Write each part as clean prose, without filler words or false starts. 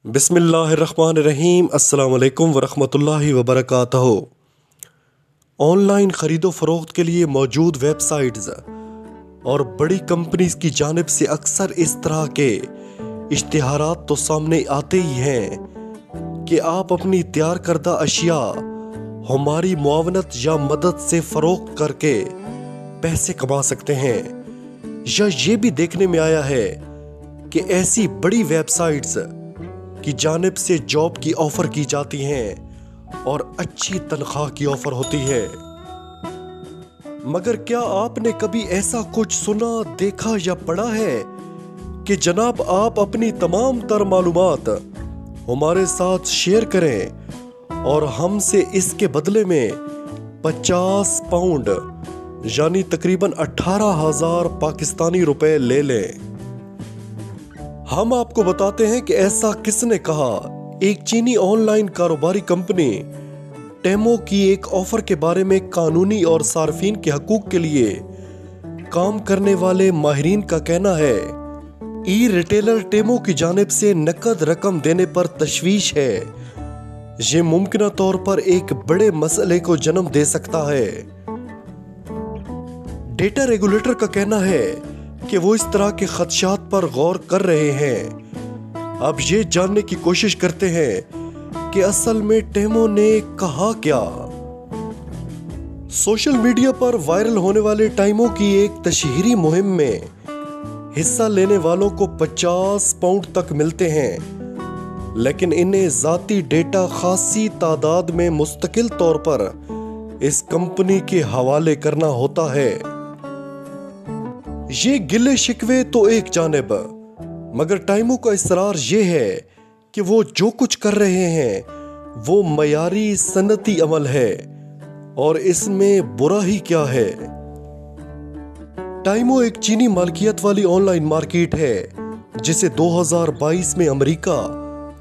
बिस्मिल्लाहिर्रहमानिर्रहीम। अस्सलाम वालेकुम वरहमतुल्लाहि वबरकातुहू। ऑनलाइन ख़रीदो फ़रोख्त के लिए मौजूद वेबसाइट्स और बड़ी कंपनीज की जानिब से अक्सर इस तरह के इश्तिहारात तो सामने आते ही हैं कि आप अपनी तैयार करदा अशिया हमारी मुआवनत या मदद से फ़रोख्त करके पैसे कमा सकते हैं। या ये भी देखने में आया है कि ऐसी बड़ी वेबसाइट्स की जानिब से जॉब की ऑफर की जाती हैं और अच्छी तनख्वाह की ऑफर होती है। मगर क्या आपने कभी ऐसा कुछ सुना, देखा या पढ़ा है कि जनाब आप अपनी तमाम तर मालूमात हमारे साथ शेयर करें और हमसे इसके बदले में 50 पाउंड यानी तकरीबन 18,000 पाकिस्तानी रुपए ले लें? हम आपको बताते हैं कि ऐसा किसने कहा। एक चीनी ऑनलाइन कारोबारी कंपनी टेमो की एक ऑफर के बारे में कानूनी और सार्फिन के हकूक के लिए काम करने वाले माहिरीन का कहना है। ई रिटेलर टेमो की जानिब से नकद रकम देने पर तशवीश है। ये मुमकिन तौर पर एक बड़े मसले को जन्म दे सकता है। डेटा रेगुलेटर का कहना है कि वो इस तरह के खदशात पर गौर कर रहे हैं। अब ये जानने की कोशिश करते हैं कि असल में टेमो ने कहा क्या। सोशल मीडिया पर वायरल होने वाले टेमो की एक तशहीरी मुहिम में हिस्सा लेने वालों को 50 पाउंड तक मिलते हैं, लेकिन इन्हें जाती डेटा खासी तादाद में मुस्तकिल तौर पर इस कंपनी के हवाले करना होता है। ये गिले शिकवे तो एक जानिब, मगर टेमो का इसरार ये है कि वो जो कुछ कर रहे हैं वो मयारी सनती अमल है और इसमें बुरा ही क्या है। टेमो एक चीनी मालकियत वाली ऑनलाइन मार्केट है जिसे 2022 में अमेरिका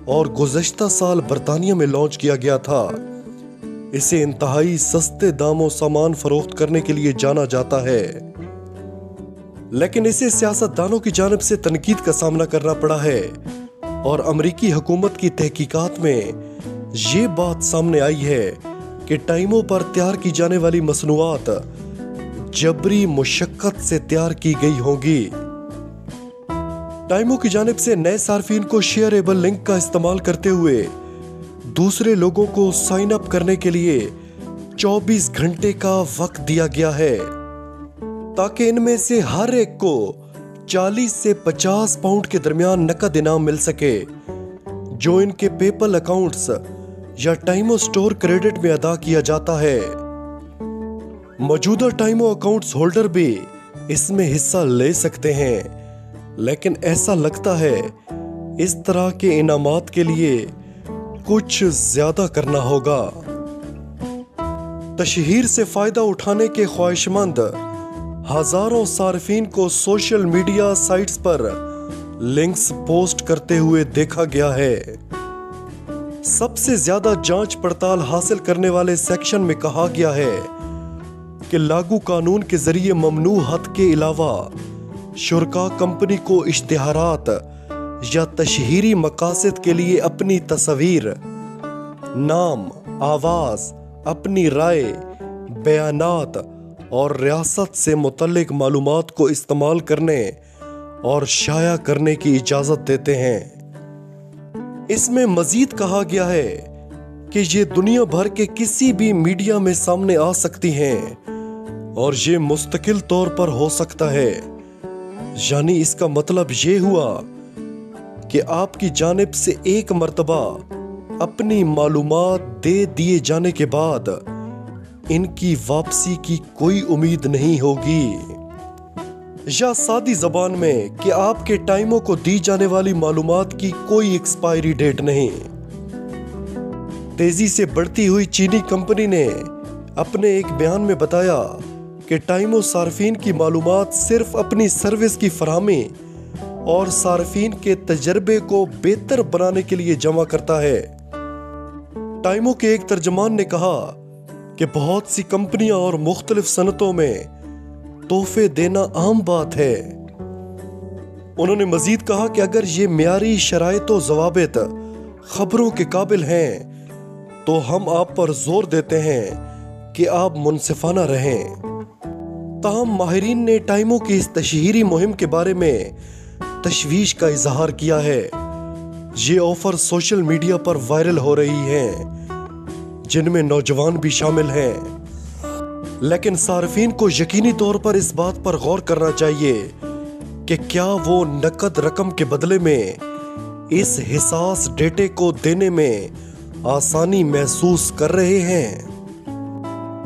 और गुज़श्ता साल बरतानिया में लॉन्च किया गया था। इसे इंतहाई सस्ते दामों सामान फरोख्त करने के लिए जाना जाता है, लेकिन इसे सियासतदानों की जानिब से तनकीद का सामना करना पड़ा है और अमरीकी हुकूमत की तहकीकात में ये बात सामने आई है कि टेमो पर तैयार की जाने वाली मसनूआत जबरी मुशक्कत से तैयार की गई होंगी। टेमो की जानिब से नए सार्फिन को शेयरेबल लिंक का इस्तेमाल करते हुए दूसरे लोगों को साइन अप करने के लिए 24 घंटे का वक्त दिया गया है ताकि इनमें से हर एक को 40 से 50 पाउंड के दरमियान नकद इनाम मिल सके, जो इनके पेपल अकाउंट्स या टेमो स्टोर क्रेडिट में अदा किया जाता है। मौजूदा टेमो अकाउंट्स होल्डर भी इसमें हिस्सा ले सकते हैं, लेकिन ऐसा लगता है इस तरह के इनामात के लिए कुछ ज्यादा करना होगा। तशहीर से फायदा उठाने के ख्वाहिशमंद हजारों सार्फिन को सोशल मीडिया साइट्स पर लिंक्स पोस्ट करते हुए देखा गया है। सबसे ज्यादा जांच पड़ताल हासिल करने वाले सेक्शन में कहा गया है कि लागू कानून के जरिए ममनू हद के अलावा शुरका कंपनी को इश्तिहारात या तशहीरी मकासद के लिए अपनी तस्वीर, नाम, आवाज, अपनी राय, बयानात और रियासत से मुतल्लिक मालूमात को इस्तेमाल करने और शाया करने की इजाजत देते हैं। इसमें मजीद कहा गया है कि ये दुनिया भर के किसी भी मीडिया में सामने आ सकती हैं और ये मुस्तकिल तौर पर हो सकता है। यानी इसका मतलब ये हुआ कि आपकी जानिब से एक मर्तबा अपनी मालूमात दे दिए जाने के बाद इनकी वापसी की कोई उम्मीद नहीं होगी। या सादी जबान में कि आपके टेमो को दी जाने वाली मालूमात की कोई एक्सपायरी डेट नहीं। तेजी से बढ़ती हुई चीनी कंपनी ने अपने एक बयान में बताया कि टेमो सार्फिन की मालूमात सिर्फ अपनी सर्विस की फराहमी और सार्फिन के तजर्बे को बेहतर बनाने के लिए जमा करता है। टेमो के एक तर्जमान ने कहा कि बहुत सी कंपनियां और मुख्तलिफ सनतों में तोहफे देना आम बात है। उन्होंने मजीद कहा कि अगर ये मियारी शराइत व ज़वाबित खबरों के काबिल हैं, तो हम आप पर जोर देते हैं कि आप मुनसिफाना रहें। ताहम माहिरीन ने टाइमों की इस तशहीरी मुहिम के बारे में तशवीश का इजहार किया है। ये ऑफर सोशल मीडिया पर वायरल हो रही हैं, जिनमें नौजवान भी शामिल हैं। लेकिन सार्फिन को यकीनी तौर पर इस बात पर गौर करना चाहिए कि क्या वो नकद रकम के बदले में इस हिसास डेटे को देने में आसानी महसूस कर रहे हैं।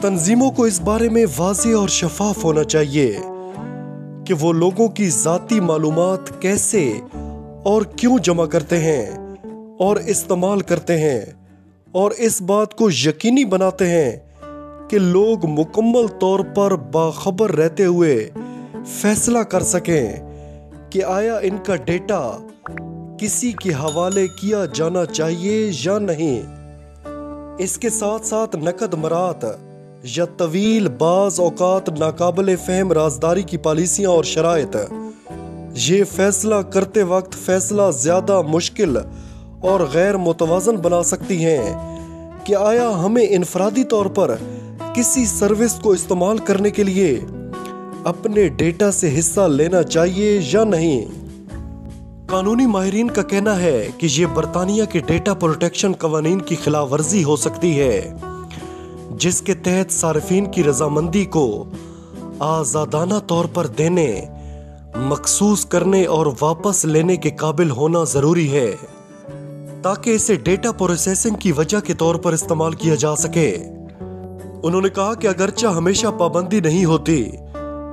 तंजीमों को इस बारे में वाज़ेह और शफाफ होना चाहिए कि वो लोगों की ज़ाती मालूमात कैसे और क्यों जमा करते हैं और इस्तेमाल करते हैं, और इस बात को यकीनी बनाते हैं कि लोग मुकम्मल तौर पर बाखबर रहते हुए फैसला कर सकें कि आया इनका डेटा किसी के हवाले किया जाना चाहिए या नहीं। इसके साथ साथ नकद मरात या तवील बाज औकात नाकाबिल फहम राजदारी की पॉलिसियां और शराइत ये फैसला करते वक्त फैसला ज्यादा मुश्किल और गैर मुतवाज़न बना सकती हैं कि आया हमें इनफरादी तौर पर किसी सर्विस को इस्तेमाल करने के लिए अपने डेटा से हिस्सा लेना चाहिए या नहीं। कानूनी माहिरीन का कहना है कि ये बरतानिया के डेटा प्रोटेक्शन कवानीन की खिलाफ वर्जी हो सकती है, जिसके तहत सार्फिन की रजामंदी को आज़ादाना तौर पर देने, मखसूस करने और वापस लेने के काबिल होना जरूरी है, ताकि इसे डेटा प्रोसेसिंग की वजह के तौर पर इस्तेमाल किया जा सके। उन्होंने कहा कि अगरचा हमेशा पाबंदी नहीं होती,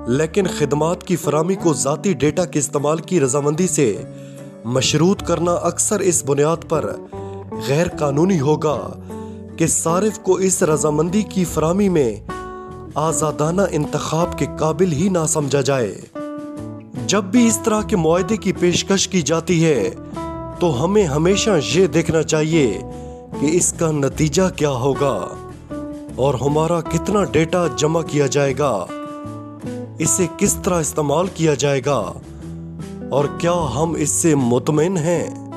लेकिन खिदमात की फरामी को ज़ाती डेटा के इस्तेमाल की रजामंदी से मशरूत करना अक्सर इस बुनियाद पर गैर कानूनी होगा कि सारिफ को इस रजामंदी की फरामी में आज़ादाना इंतखाब के काबिल ही ना समझा जाए। जब भी इस तरह के मुआहदे की पेशकश की जाती है तो हमें हमेशा ये देखना चाहिए कि इसका नतीजा क्या होगा और हमारा कितना डेटा जमा किया जाएगा, इसे किस तरह इस्तेमाल किया जाएगा और क्या हम इससे मुतमईन हैं।